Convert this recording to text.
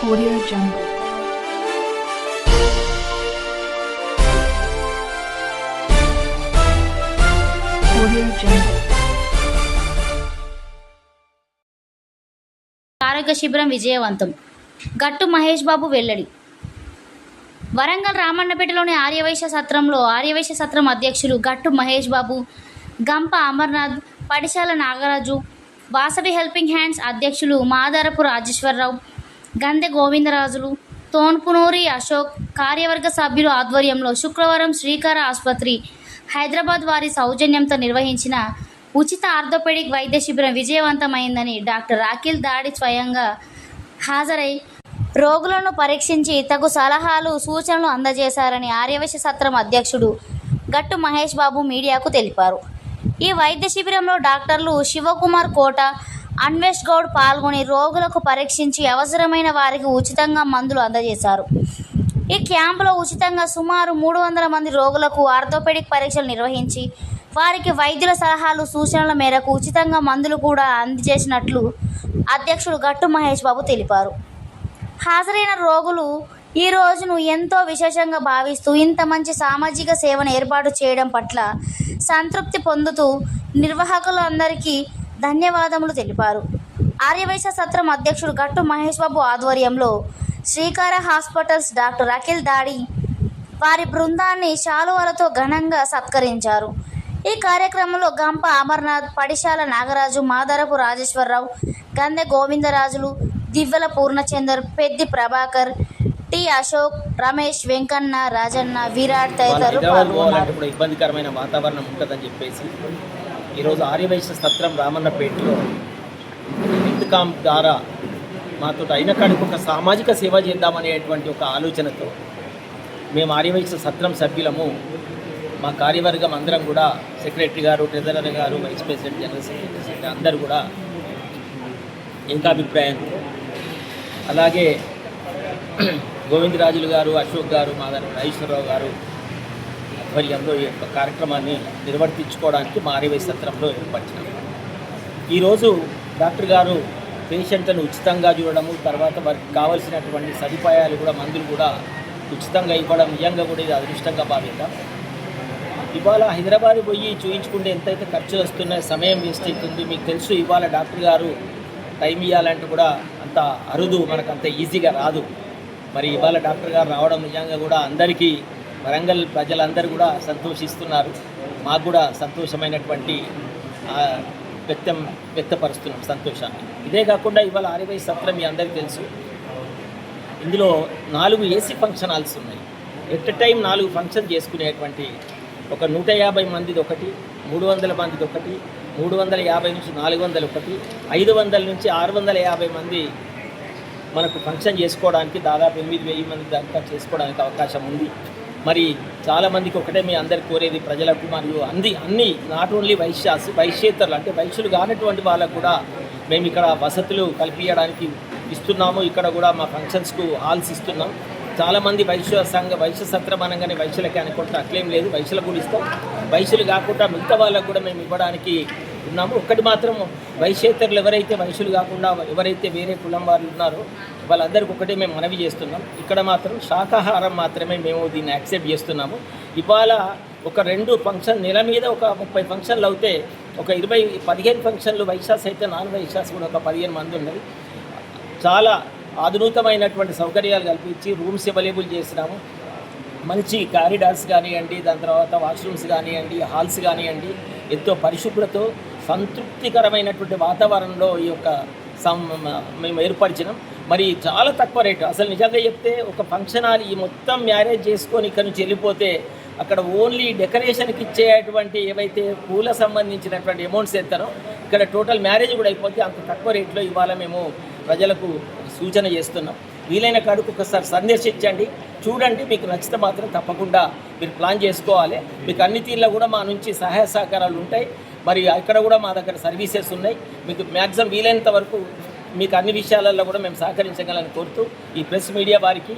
Audio Jungle. Audio Jungle. ఆరోగ్య శిబిరం విజయవంతం. గట్టు మహేష్ బాబు వెల్లడి. వరంగల్ రామన్నపేటలోని ఆర్యవైశ్య సత్రంలో ఆర్యవైశ్య సత్రం అధ్యక్షులు గట్టు మహేష్ బాబు, గంప అమర్నాథ్, పడిశాల నాగరాజు, వాసవి హెల్పింగ్ హ్యాండ్స్ అధ్యక్షులు మాదారపు రాజేశ్వరరావు, గందె గోవిందరాజులు, తోన్పునూరి అశోక్ కార్యవర్గ సభ్యుల ఆధ్వర్యంలో శుక్రవారం శ్రీకార ఆసుపత్రి హైదరాబాద్ వారి సౌజన్యంతో నిర్వహించిన ఉచిత ఆర్థోపెడిక్ వైద్య శిబిరం విజయవంతమైందని డాక్టర్ రాఖిల్ దాడి స్వయంగా హాజరై రోగులను పరీక్షించి తగు సలహాలు సూచనలు అందజేశారని ఆర్యవైశ్య సత్రం అధ్యక్షుడు గట్టు మహేష్ బాబు మీడియాకు తెలిపారు. ఈ వైద్య శిబిరంలో డాక్టర్లు శివకుమార్ కోట, అన్వేష్ గౌడ్ పాల్గొని రోగులకు పరీక్షించి అవసరమైన వారికి ఉచితంగా మందులు అందజేశారు. ఈ క్యాంపులో ఉచితంగా సుమారు 300 మంది రోగులకు ఆర్థోపెడిక్ పరీక్షలు నిర్వహించి వారికి వైద్యుల సలహాలు సూచనల మేరకు ఉచితంగా మందులు కూడా అందజేసినట్లు అధ్యక్షుడు గట్టు మహేష్ బాబు తెలిపారు. హాజరైన రోగులు ఈ రోజును ఎంతో విశేషంగా భావిస్తూ ఇంత మంచి సామాజిక సేవను ఏర్పాటు చేయడం పట్ల సంతృప్తి పొందుతూ నిర్వాహకులందరికీ ధన్యవాదములు తెలిపారు. ఆర్యవైశ్య సత్రం అధ్యక్షుడు గట్టు మహేష్ బాబు ఆధ్వర్యంలో శ్రీకార హాస్పిటల్స్ డాక్టర్ రాఖిల్ దాడి వారి బృందాన్ని శాలువాలతో ఘనంగా సత్కరించారు. ఈ కార్యక్రమంలో గంప అమర్నాథ్, పడిశాల నాగరాజు, మాదారపు రాజేశ్వరరావు, గందె గోవిందరాజులు, దివ్వెల పూర్ణచందర్, పెద్ది ప్రభాకర్, టి అశోక్, రమేష్, వెంకన్న, రాజన్న, విరాట్ తదితరులు పాల్గొన్నారు. ఇబ్బందికరమైన వాతావరణం ఉంటుందని చెప్పేసి ఈరోజు ఆర్యవైశ్య సత్రం రామన్నపేటలో ఇంతకాం ద్వారా మాతో అయిన కాడికి ఒక సామాజిక సేవ చేద్దామనేటువంటి ఒక ఆలోచనతో మేము ఆర్యవైశ్య సత్రం సభ్యులము, మా కార్యవర్గం అందరం కూడా సెక్రటరీ గారు, ట్రెజరర్ గారు, వైస్ ప్రెసిడెంట్, జనరల్ సెక్రటరీ అందరూ కూడా ఏకాభిప్రాయంతో, అలాగే గోవిందరాజులు గారు, అశోక్ గారు, మాదారు రాజేశ్వరరావు గారు ఆధ్వర్యంలో ఈ యొక్క కార్యక్రమాన్ని నిర్వర్తించుకోవడానికి మా ఆర్యవైశ్య సత్రంలో ఏర్పరిచినాం. ఈరోజు డాక్టర్ గారు పేషెంట్లను ఉచితంగా చూడడము, తర్వాత వారికి కావాల్సినటువంటి సదుపాయాలు కూడా, మందులు కూడా ఉచితంగా ఇవ్వడం నిజంగా కూడా ఇది అదృష్టంగా భావిద్దాం. ఇవాళ హైదరాబాద్ పోయి చూయించుకుంటే ఎంతైతే ఖర్చు వస్తున్నాయి, సమయం వేస్ట్ అవుతుంది. మీకు తెలుసు, ఇవాళ డాక్టర్ గారు టైం ఇవ్వాలంటే కూడా అంత అరుదు, మనకు అంత ఈజీగా రాదు. మరి ఇవాళ డాక్టర్ గారు రావడం నిజంగా కూడా అందరికీ, వరంగల్ ప్రజలందరూ కూడా సంతోషిస్తున్నారు. మాకు కూడా సంతోషమైనటువంటి వ్యక్తపరుస్తున్నాం సంతోషాన్ని. ఇదే కాకుండా ఇవాళ ఆర్యవైశ్య సత్రం మీ అందరికీ తెలుసు, ఇందులో 4 ఏసీ ఫంక్షన్ హాల్స్ ఉన్నాయి. ఎట్ టైం 4 ఫంక్షన్ చేసుకునేటువంటి ఒక 150 మందిది ఒకటి, 300 మందిది ఒకటి, 350 నుంచి 400 ఒకటి, 500 నుంచి 650 మంది మనకు ఫంక్షన్ చేసుకోవడానికి, దాదాపు 8000 మంది దాకా చేసుకోవడానికి అవకాశం ఉంది. మరి చాలామందికి ఒకటే మీ అందరికి కోరేది, ప్రజలకు మరియు అన్ని నాట్ ఓన్లీ వైశ్యేతరులు అంటే వైశ్యులు కానటువంటి వాళ్ళకు కూడా మేము ఇక్కడ వసతులు కల్పించడానికి ఇస్తున్నాము. ఇక్కడ కూడా మా ఫంక్షన్స్కు హాల్స్ ఇస్తున్నాం. చాలామంది వైశ్య సత్రం అనగానే వైశ్యులకి అనుకుంటే అట్లేం లేదు, వైశ్యులకు కూడా ఇస్తాం. వైశ్యులు కాకుండా మిగతా వాళ్ళకు కూడా మేము ఇవ్వడానికి ఉన్నాము. ఒక్కటి మాత్రం, వైశ్యేతరులు ఎవరైతే వైశ్యులు కాకుండా ఎవరైతే వేరే కులం వారు ఉన్నారో వాళ్ళందరికీ ఒకటే మేము మనవి చేస్తున్నాం. ఇక్కడ మాత్రం శాకాహారం మాత్రమే మేము దీన్ని యాక్సెప్ట్ చేస్తున్నాము. ఇవాళ ఒక 2 ఫంక్షన్ నెల మీద ఒక 30 ఫంక్షన్లు అవుతే ఒక 15 ఫంక్షన్లు వైశ్యాస్ అయితే, నాన్ వైశ్యాస్ కూడా ఒక 15 మంది ఉన్నది. చాలా ఆధునికమైనటువంటి సౌకర్యాలు కల్పించి రూమ్స్ అవైలబుల్ చేసినాము. మంచి కారిడార్స్ కానివ్వండి, దాని తర్వాత వాష్రూమ్స్ కానివ్వండి, హాల్స్ కానివ్వండి, ఎంతో పరిశుభ్రతో సంతృప్తికరమైనటువంటి వాతావరణంలో ఈ యొక్క మేము ఏర్పరిచినాం. మరి చాలా తక్కువ రేటు. అసలు నిజంగా చెప్తే ఒక ఫంక్షన్ హాల్ ఈ మొత్తం మ్యారేజ్ చేసుకొని ఇక్కడ నుంచి వెళ్ళిపోతే అక్కడ ఓన్లీ డెకరేషన్కి ఇచ్చేటువంటి ఏవైతే పూల సంబంధించినటువంటి అమౌంట్స్ ఎత్తారో ఇక్కడ టోటల్ మ్యారేజ్ కూడా అయిపోతే అంత తక్కువ రేట్లో ఇవాళ మేము ప్రజలకు సూచన చేస్తున్నాం. వీలైన కాడికి ఒకసారి సందర్శించండి, చూడండి. మీకు నచ్చితే మాత్రం తప్పకుండా మీరు ప్లాన్ చేసుకోవాలి. మీకు అన్ని తీర్లో కూడా మా నుంచి సహాయ సహకారాలు ఉంటాయి. మరి అక్కడ కూడా మా దగ్గర సర్వీసెస్ ఉన్నాయి. మీకు మ్యాక్సిమం వీలైనంత వరకు మీకు అన్ని విషయాలలో కూడా మేము సహకరించగలని కోరుతూ ఈ ప్రెస్ మీడియా వారికి